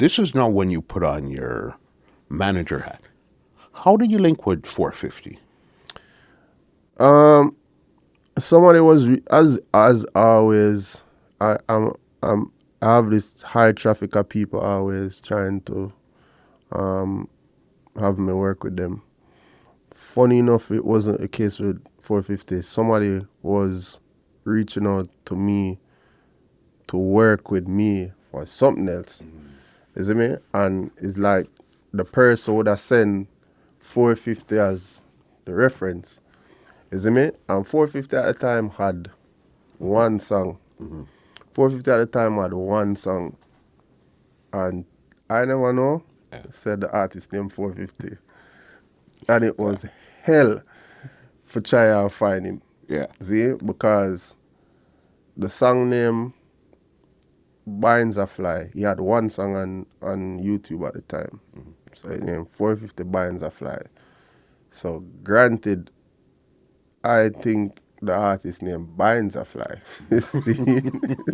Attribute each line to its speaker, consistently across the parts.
Speaker 1: this is now when you put on your manager hat. How did you link with 450?
Speaker 2: Somebody was as always. I have this high traffic of people always trying to have me work with them. Funny enough, it wasn't a case with 450. Somebody was reaching out to me to work with me for something else. You see me? And it's like the person would have sent 450 as the reference. You see me? And 450 at the time had one song. 450 at the time had one song. And I never know, said the artist named 450. And it was hell for try and find him.
Speaker 1: Yeah.
Speaker 2: See? Because the song name Binds a Fly, he had one song on YouTube at the time. So his name 450 Binds a Fly. So granted, I think the artist name Binds a Fly. See?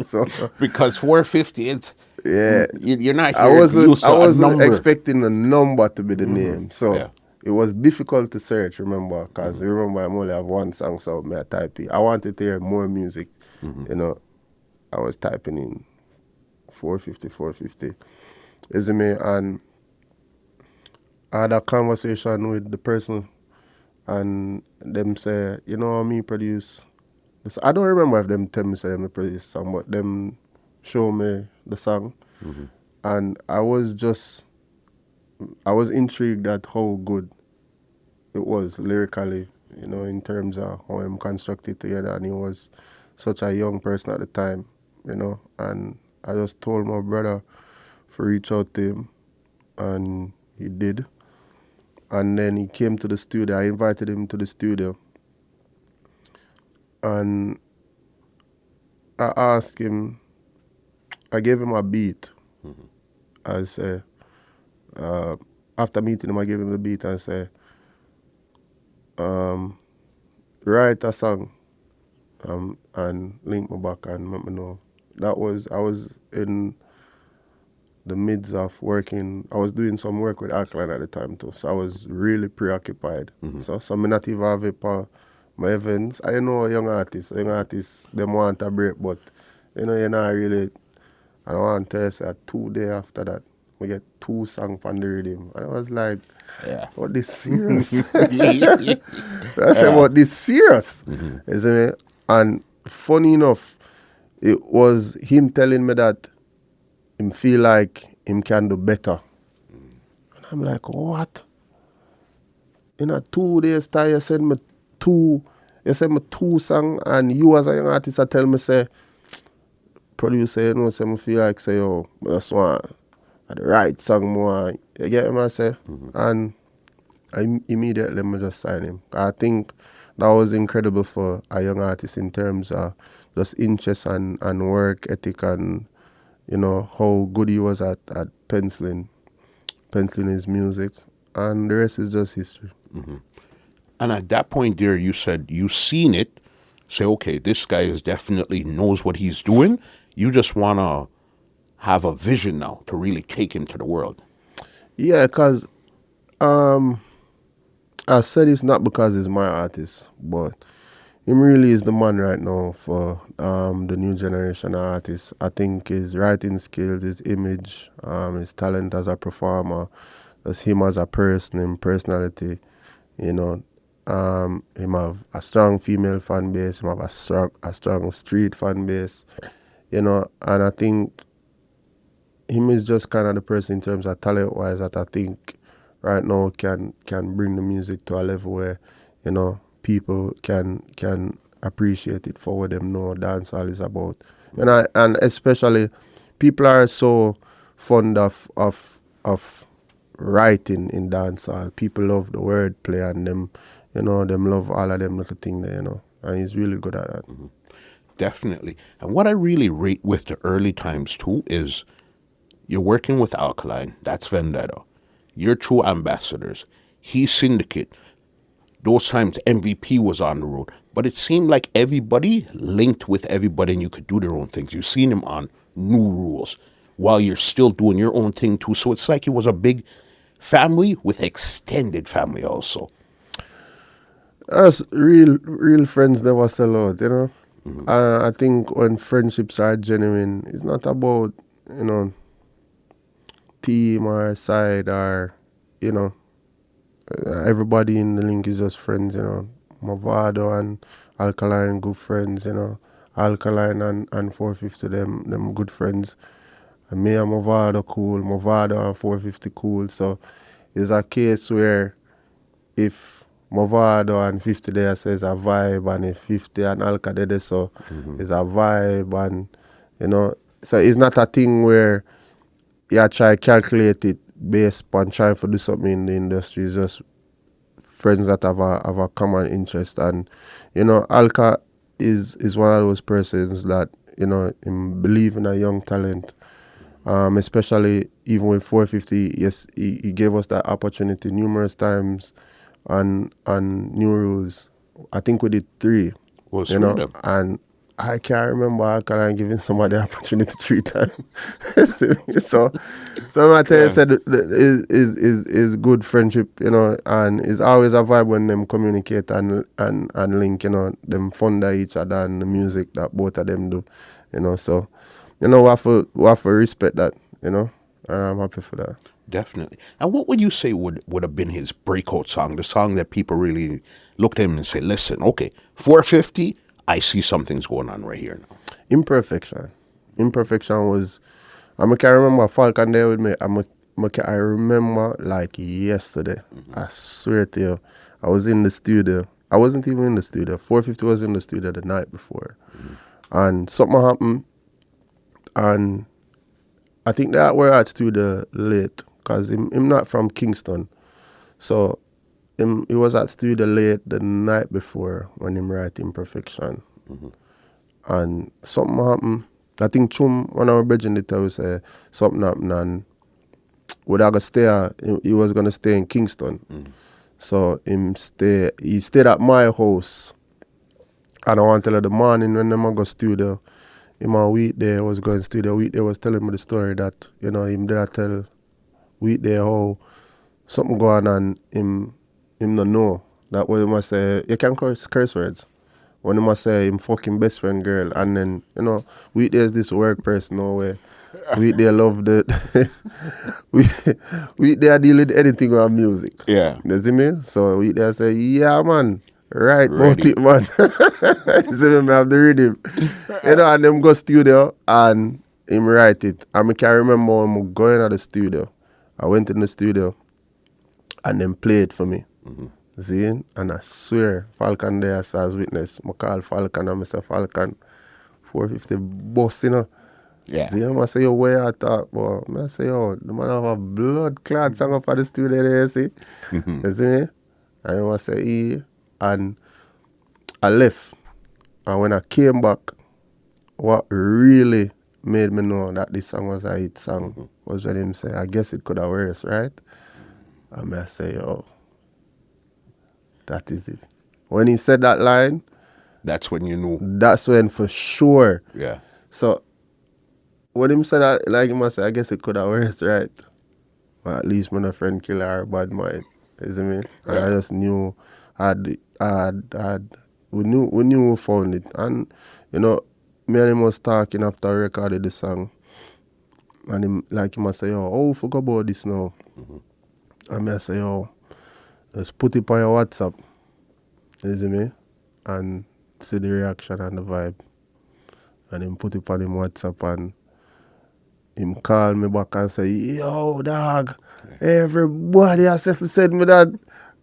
Speaker 2: So
Speaker 1: Because 450, it's
Speaker 2: yeah,
Speaker 1: you're not
Speaker 2: I
Speaker 1: here
Speaker 2: wasn't
Speaker 1: number.
Speaker 2: expecting the number to be the name. So
Speaker 1: Yeah.
Speaker 2: it was difficult to search, remember, because remember I only have one song, so I type in. I wanted to hear more music. You know, I was typing in 450. Is it me? And I had a conversation with the person, and them say, you know, me produce this. I don't remember if them tell me say me produce song, but them show me the song, and I was intrigued at how good it was lyrically, you know, in terms of how I'm constructed together, and he was such a young person at the time, you know, and I just told my brother to reach out to him, and he did. And then he came to the studio. I invited him to the studio. And I asked him, I gave him a beat. I said, after meeting him, I gave him the beat and said, write a song and link me back and let me know. I was in the midst of working. I was doing some work with Alkaline at the time too, so I was really preoccupied. So me not even have it on my events. I know young artists, them want a break, but you know, you're not really. I don't want to tell you, 2 days after that, we get 2 songs from the Riddim. And I was like, what this serious? I said, what this serious? Isn't it? And funny enough, it was him telling me that him feel like him can do better. And I'm like, what? In a 2 days time, you send me two songs, and you as a young artist, I tell me, say, producer, you know, say, me feel like, say, yo, I just want the right song more. You get what I say? And I immediately me just sign him. I think that was incredible for a young artist in terms of just interest and work ethic, and you know how good he was at penciling his music, and the rest is just history.
Speaker 1: And at that point there, you said you seen it, say, okay, this guy is definitely knows what he's doing. You just want to have a vision now to really take him to the world.
Speaker 2: Yeah, because I said it's not because he's my artist, but him really is the man right now for the new generation of artists. I think his writing skills, his image, his talent as a performer, as him as a person, his personality, you know, him have a strong female fan base, him have a strong street fan base, you know, and I think him is just kind of the person in terms of talent-wise that I think right now can bring the music to a level where, you know, people can appreciate it for what them know dancehall is about. And especially people are so fond of writing in dancehall. People love the wordplay and them, you know, them love all of them little things there, you know. And he's really good at that.
Speaker 1: Definitely. And what I really rate with the early times too is you're working with Alkaline, that's Vendetta. You're Tru Ambassadors. He's Syndicate. Those times MVP was on the road. But it seemed like everybody linked with everybody and you could do their own things. You've seen him on New Rules. while you're still doing your own thing too. So it's like it was a big family with extended family also.
Speaker 2: Us real friends never sell out, you know. I think when friendships are genuine, it's not about, you know, team or side or, you know, everybody in the link is just friends, you know. Movado and Alkaline good friends, you know. Alkaline and 450 them good friends. And me and Movado cool, Movado and 450 cool. So it's a case where if Movado and 50 there says a vibe, and if 50 and Alka there so it's a vibe, and you know, so it's not a thing where you try calculate it based on trying to do something in the industry. It's just friends that have a common interest, and you know, Alka is one of those persons that, you know, him believe in a young talent. Especially even with 450, yes, he gave us that opportunity numerous times on New Rules. I think we did 3,
Speaker 1: Was
Speaker 2: you know,
Speaker 1: freedom.
Speaker 2: and I can't remember Alkaline giving somebody the opportunity 3 times. so I tell you, said is good friendship, you know, and it's always a vibe when them communicate and link, you know, them fund each other and the music that both of them do, you know. So, you know, we have to respect that, you know, and I'm happy for that.
Speaker 1: Definitely. And what would you say would have been his breakout song, the song that people really looked at him and say, listen, okay, 450, I see something's going on right here now.
Speaker 2: Imperfection. Imperfection was, I can remember Falcon there with me. I remember like yesterday. I swear to you, I was in the studio. I wasn't even in the studio. 450 was in the studio the night before. And something happened. And I think that we're at studio late because him not from Kingston. So he was at studio late the night before when him write Imperfection. And something happened. I think Chum, one of our bridging did tell us something happened, and would I go stay, he was gonna stay in Kingston. So he stayed at my house. And I want to tell you the morning when them go studio, him on weekday was going studio. Weekday was telling me the story that, you know, him did tell weekday how something going on, him not know. That way he must say, you can curse words. When he must say him fucking best friend girl, and then, you know, weekday is this work person, no way. Weekday love the weekday deal with anything with music.
Speaker 1: Yeah.
Speaker 2: You see me? So weekday say, yeah man, right about
Speaker 1: Ready.
Speaker 2: it man. You see me, I have the rhythm. You know, and them go studio and him write it. And I can remember when I going to the studio. I went in the studio and them play it for me. See? And I swear, Falcon there as witness. I call Falcon and I say, Falcon, 450 boss, you know.
Speaker 1: Yeah.
Speaker 2: See, I say, yo, where I talk, boy. I say, yo, the man have a blood clot song up for the studio there, you see? You see me? And I say, yeah. And I left. And when I came back, what really made me know that this song was a hit song was when him say, I guess it could have worse, right? And I say, yo, that is it. When he said that line,
Speaker 1: That's when you knew.
Speaker 2: that's when for sure.
Speaker 1: Yeah.
Speaker 2: So when him said that, like him say, I guess it could have worse, right? But at least when a friend kill her bad mind. You see me? And I just knew we knew who found it. And you know, me and him was talking after I recorded the song. And him like him say, oh, forgot about this now. And I say, yo, just put it on your WhatsApp. You see me? And see the reaction and the vibe. And him put it on him WhatsApp and him call me back and say, yo, dog, everybody has said me that.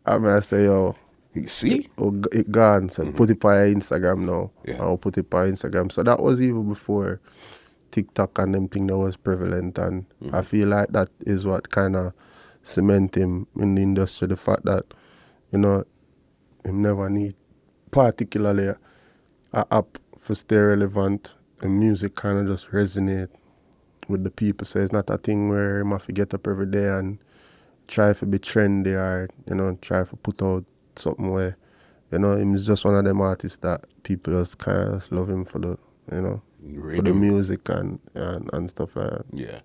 Speaker 2: And I say, yo,
Speaker 1: You see?
Speaker 2: it gone. So put it on your Instagram now.
Speaker 1: Yeah.
Speaker 2: I'll put it on Instagram. So that was even before TikTok and them thing that was prevalent. And I feel like that is what kind of cement him in the industry. The fact that, you know, him never need particularly a app for stay relevant. And music kind of just resonate with the people. So it's not a thing where him have to get up every day and try to be trendy or, you know, try to put out something where, you know, him is just one of them artists that people just kind of love him for the, you know. for the
Speaker 1: Riddim.
Speaker 2: music and stuff like that.
Speaker 1: Yeah.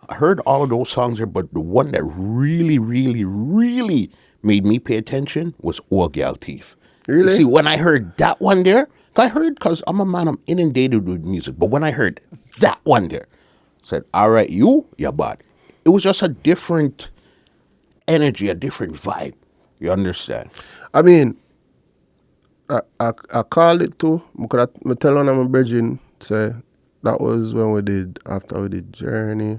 Speaker 1: I heard all of those songs there, but the one that really, really, really made me pay attention was Old Gal Thief. You
Speaker 2: Really?
Speaker 1: see, when I heard that one there, because I'm a man, I'm inundated with music, but when I heard that one there, I said, all right, you're bad. It was just a different energy, a different vibe. You understand?
Speaker 2: I mean, I called it too. Because I tell one of my brethren, say, that was when after we did Journey.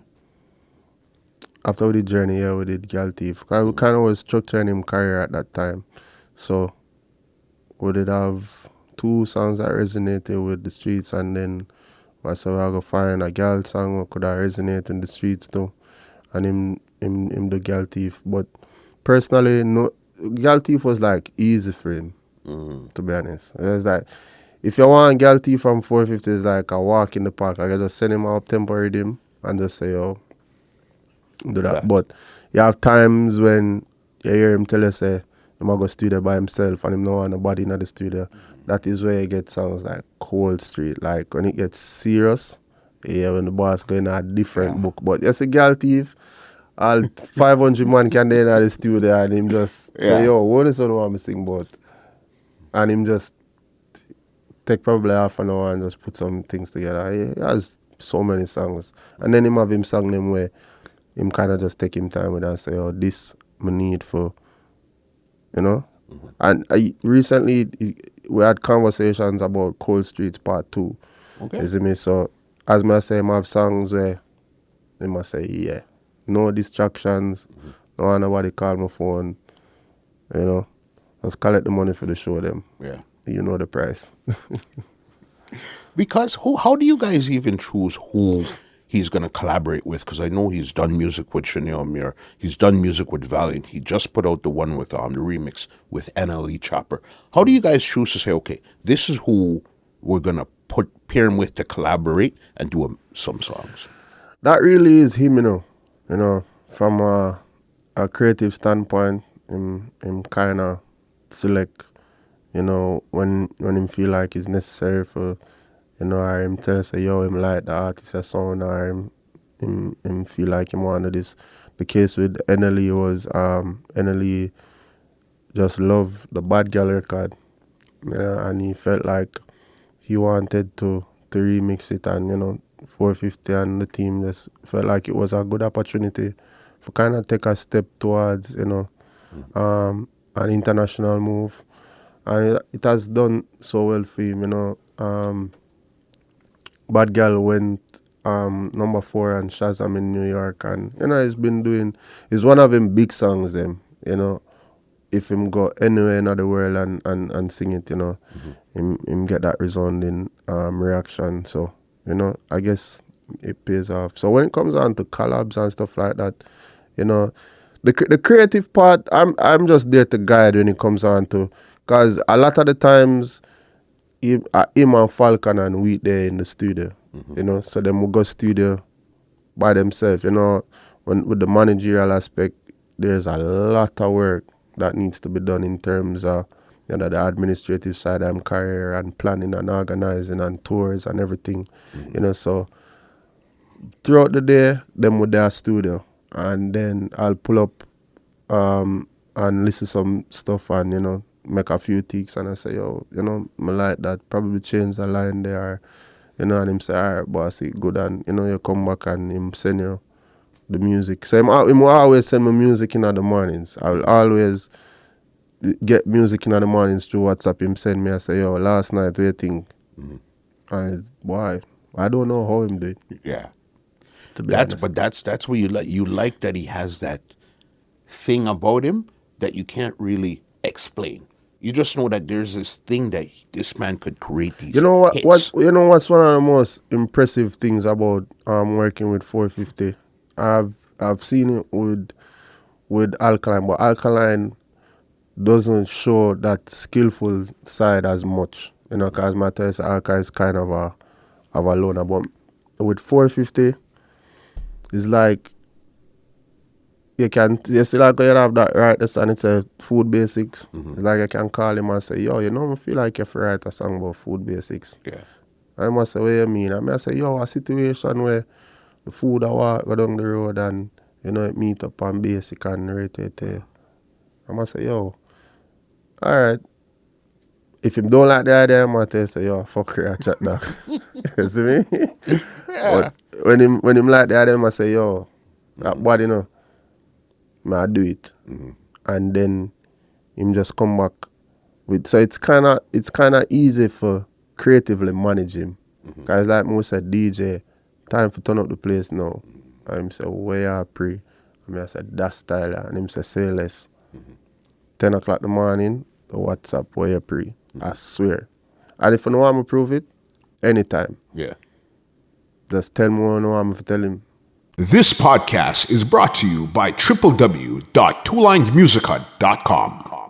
Speaker 2: After we did Journey, yeah, we did Gal Thief. Because we kind of was structuring him career at that time. So we did have two songs that resonated with the streets, and then I said, I go find a gal song that could have resonate in the streets too. And him the Gal Thief. But personally, no, Gal Thief was like easy for him, to be honest. It was like, if you want Gal Thief from 450, it's like a walk in the park. I can just send him up tempo rhythm and just say, yo, do that.
Speaker 1: Yeah.
Speaker 2: But you have times when you hear him tell you, say, he might go studio by himself and him no want nobody in the studio. That is where you get songs like Cold Street. Like when it gets serious, yeah, when the boss go in a different book. But yes, a Gal Thief, all 500 man can be in the studio and him just say, yo, what is the one me sing about? And him just take probably half an hour and just put some things together. He has so many songs. And then him have him song them where him kind of just take him time with and say, oh, this me need for, you know? And recently, we had conversations about Cold Streets Part 2.
Speaker 1: Okay.
Speaker 2: You see me? So, as I say, I have songs where they must say, yeah, no distractions, no one nobody call my phone, you know? Just collect the money for the show them.
Speaker 1: Yeah.
Speaker 2: You know the price.
Speaker 1: Because how do you guys even choose who he's going to collaborate with? Because I know he's done music with Chanel Mir. He's done music with Valiant. He just put out the one with the remix with NLE Chopper. How do you guys choose to say, okay, this is who we're going to pair him with to collaborate and do some songs?
Speaker 2: That really is him, you know, from a creative standpoint, him kind of select, you know, when him feel like it's necessary for, you know, or him tell say, yo, him like the artist or sound, or him feel like him want to this. The case with NLE was, NLE just loved the Bad Girl record, you know, and he felt like he wanted to remix it, and, you know, 450 and the team just felt like it was a good opportunity for kind of take a step towards, you know, an international move. And it has done so well for him, you know. Bad Girl went number 4 and Shazam in New York, and, you know, it's one of them big songs them, you know. If him go anywhere in the world and sing it, you know, him get that resounding reaction. So, you know, I guess it pays off. So when it comes on to collabs and stuff like that, you know, the creative part, I'm just there to guide when it comes on to, because a lot of the times, him and Falcon and Wheat there in the studio, you know, so them will go studio by themselves, you know. With the managerial aspect, there's a lot of work that needs to be done in terms of, you know, the administrative side of career and planning and organizing and tours and everything, you know. So throughout the day, them with their studio, and then I'll pull up and listen some stuff and, you know, make a few tweaks, and I say, yo, you know, I like that, probably change the line there, you know, and him say, all right, boss, it good, and, you know, you come back and him send you the music. So him will always send me music in the mornings. I will always get music in the mornings through WhatsApp. Him send me, I say, yo, last night, what do you think? And why? I don't know how him do it.
Speaker 1: Yeah.
Speaker 2: To be honest.
Speaker 1: But that's where you like that he has that thing about him that you can't really explain. You just know that there's this thing that this man could create these.
Speaker 2: You know what?
Speaker 1: hits.
Speaker 2: You know what's one of the most impressive things about working with 450? I've seen it with Alkaline, but Alkaline doesn't show that skillful side as much. You know, because Matthias Alka is kind of a loner. But with 450, it's like you see, like you have that right this and it's a food basics. It's like you can call him and say, yo, you know, I feel like you have to write a song about food basics.
Speaker 1: Yeah.
Speaker 2: And I say, what you mean? And I say, yo, a situation where the food I walk go down the road and, you know, it meet up on basic and rate it. And I say, yo, alright. If him don't like the idea, I might say, yo, fuck it, I chat dog. You see me?
Speaker 1: Yeah.
Speaker 2: But when him like the idea, I say, yo, that body, you know, I do it. And then him just come back with, so it's kinda easy for creatively manage him. Cause like most said, DJ, time for turn up the place now. And him say, where I pre? And I said, that style. And him say, say less. 10 o'clock in the morning, the WhatsApp where you pre. I swear. And if you know want me to prove it, anytime.
Speaker 1: Yeah.
Speaker 2: Just tell me what you want me to tell him.
Speaker 3: This podcast is brought to you by www.twolinedmusichut.com.